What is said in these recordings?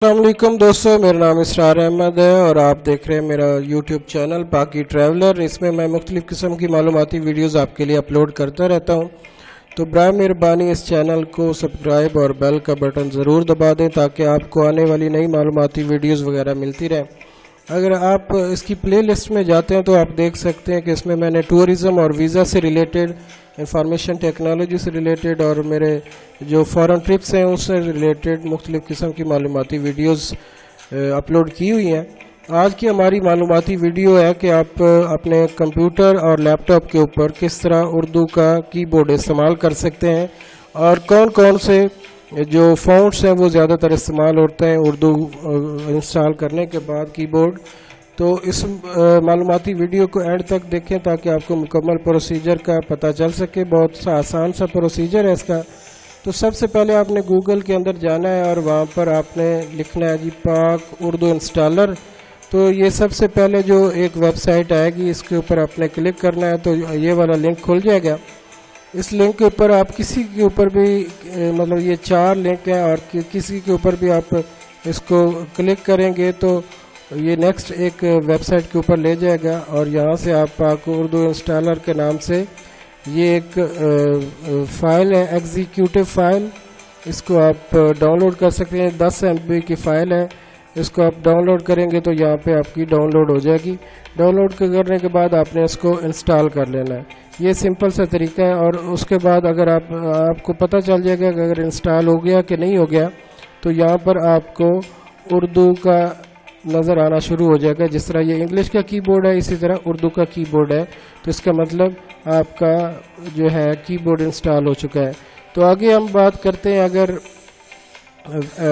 अस्सलामुअलैकुम दोस्तों, मेरा नाम इसरार अहमद है और आप देख रहे हैं मेरा यूट्यूब चैनल पाकी ट्रैवलर। इसमें मैं मुख्तलिफ़ किस्म की मालूमाती वीडियोस आपके लिए अपलोड करता रहता हूं, तो बराए मेहरबानी इस चैनल को सब्सक्राइब और बेल का बटन ज़रूर दबा दें ताकि आपको आने वाली नई मालूमाती वीडियोस वगैरह मिलती रहें। अगर आप इसकी प्ले लिस्ट में जाते हैं तो आप देख सकते हैं कि इसमें मैंने टूरिज़म और वीज़ा से रिलेटेड, इंफॉर्मेशन टेक्नोलॉजी से रिलेटेड और मेरे जो फॉरेन ट्रिप्स हैं उससे रिलेटेड मुख्तलिफ़ किस्म की मालूमाती वीडियोस अपलोड की हुई हैं। आज की हमारी मालूमाती वीडियो है कि आप अपने कंप्यूटर और लैपटॉप के ऊपर किस तरह उर्दू का कीबोर्ड इस्तेमाल कर सकते हैं और कौन कौन से जो फ़ॉन्ट्स हैं वो ज़्यादातर इस्तेमाल होते हैं उर्दू इंस्टॉल करने के बाद कीबोर्ड। तो इस मालूमाती वीडियो को एंड तक देखें ताकि आपको मुकम्मल प्रोसीजर का पता चल सके। बहुत सा आसान सा प्रोसीजर है इसका। तो सबसे पहले आपने गूगल के अंदर जाना है और वहाँ पर आपने लिखना है जी पाक उर्दू इंस्टॉलर। तो ये सबसे पहले जो एक वेबसाइट आएगी इसके ऊपर आपने क्लिक करना है, तो ये वाला लिंक खुल जाएगा। इस लिंक के ऊपर आप किसी के ऊपर भी मतलब ये 4 लिंक हैं और किसी के ऊपर भी आप इसको क्लिक करेंगे तो ये नेक्स्ट एक वेबसाइट के ऊपर ले जाएगा और यहाँ से आप आपको उर्दू इंस्टॉलर के नाम से ये एक फ़ाइल है, एग्जीक्यूटिव फ़ाइल। इसको आप डाउनलोड कर सकते हैं। 10 MB की फ़ाइल है। इसको आप डाउनलोड करेंगे तो यहाँ पे आपकी डाउनलोड हो जाएगी। डाउनलोड करने के बाद आपने इसको इंस्टॉल कर लेना है। ये सिंपल सा तरीका है। और उसके बाद अगर आपको पता चल जाएगा कि अगर इंस्टॉल हो गया कि नहीं हो गया, तो यहाँ पर आपको उर्दू का नज़र आना शुरू हो जाएगा। जिस तरह ये इंग्लिश का कीबोर्ड है इसी तरह उर्दू का कीबोर्ड है। तो इसका मतलब आपका जो है कीबोर्ड इंस्टॉल हो चुका है। तो आगे हम बात करते हैं अगर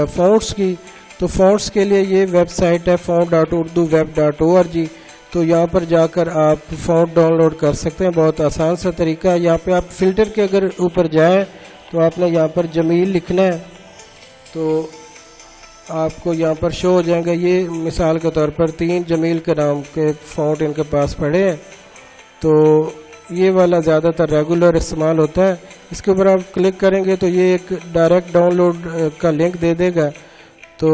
फ़ॉन्ट्स की, तो फ़ॉन्ट्स के लिए ये वेबसाइट है font.urdoweb.org। तो यहाँ पर जाकर आप फ़ॉन्ट डाउनलोड कर सकते हैं। बहुत आसान सा तरीका है। यहाँ पे आप फ़िल्टर के अगर ऊपर जाएं तो आपने यहाँ पर जमील लिखना है, तो आपको यहाँ पर शो हो जाएंगे। ये मिसाल के तौर पर 3 जमील के नाम के फ़ॉन्ट इनके पास पड़े हैं, तो ये वाला ज़्यादातर रेगुलर इस्तेमाल होता है। इसके ऊपर आप क्लिक करेंगे तो ये एक डायरेक्ट डाउनलोड का लिंक दे देगा। तो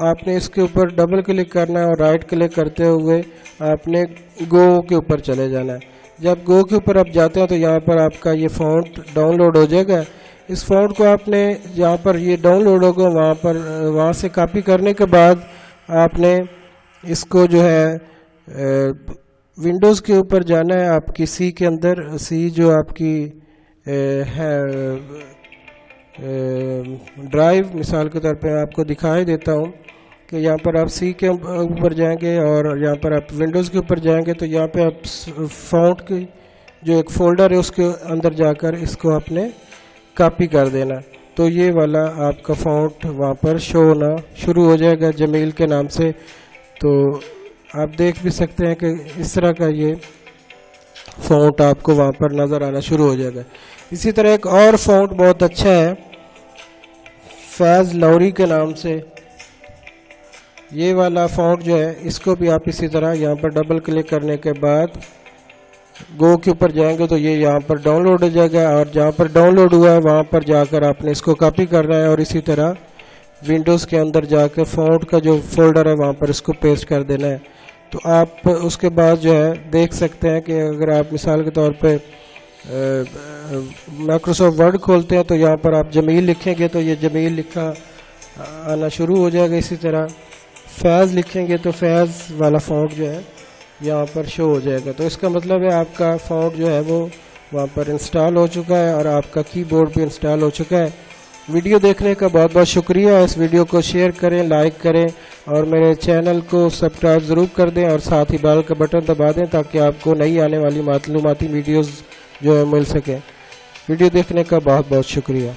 आपने इसके ऊपर डबल क्लिक करना है और राइट क्लिक करते हुए आपने गो के ऊपर चले जाना है। जब गो के ऊपर आप जाते हैं तो यहाँ पर आपका ये फ़ॉन्ट डाउनलोड हो जाएगा। इस फ़ॉन्ट को आपने जहाँ पर ये डाउनलोड होगा वहाँ से कॉपी करने के बाद आपने इसको जो है विंडोज़ के ऊपर जाना है। आपकी सी के अंदर, सी जो आपकी है ड्राइव, मिसाल के तौर पे आपको दिखाई देता हूँ कि यहाँ पर आप सी के ऊपर जाएंगे और यहाँ पर आप विंडोज़ के ऊपर जाएंगे तो यहाँ पे आप फ़ॉन्ट की जो एक फ़ोल्डर है उसके अंदर जाकर इसको आपने कॉपी कर देना। तो ये वाला आपका फ़ॉन्ट वहाँ पर शो होना शुरू हो जाएगा जमील के नाम से। तो आप देख भी सकते हैं कि इस तरह का ये फ़ॉन्ट आपको वहाँ पर नज़र आना शुरू हो जाएगा। इसी तरह एक और फ़ॉन्ट बहुत अच्छा है फैज़ लौरी के नाम से। ये वाला फ़ॉन्ट जो है इसको भी आप इसी तरह यहाँ पर डबल क्लिक करने के बाद गो के ऊपर जाएंगे तो ये यहाँ पर डाउनलोड हो जाएगा और जहाँ पर डाउनलोड हुआ है वहाँ पर जाकर आपने इसको कॉपी करना है और इसी तरह विंडोज़ के अंदर जाकर फ़ॉन्ट का जो फोल्डर है वहाँ पर इसको पेस्ट कर देना है। तो आप उसके बाद जो है देख सकते हैं कि अगर आप मिसाल के तौर पे माइक्रोसॉफ्ट वर्ड खोलते हैं तो यहाँ पर आप जमील लिखेंगे तो ये जमील लिखा आना शुरू हो जाएगा। इसी तरह फैज़ लिखेंगे तो फैज़ वाला फ़ॉन्ट जो है यहाँ पर शो हो जाएगा। तो इसका मतलब है आपका फ़ॉन्ट जो है वो वहाँ पर इंस्टॉल हो चुका है और आपका कीबोर्ड भी इंस्टॉल हो चुका है। वीडियो देखने का बहुत बहुत शुक्रिया। इस वीडियो को शेयर करें, लाइक करें और मेरे चैनल को सब्सक्राइब ज़रूर कर दें और साथ ही बेल का बटन दबा दें ताकि आपको नई आने वाली मालूमाती वीडियोज़ जो है मिल सकें। वीडियो देखने का बहुत बहुत शुक्रिया।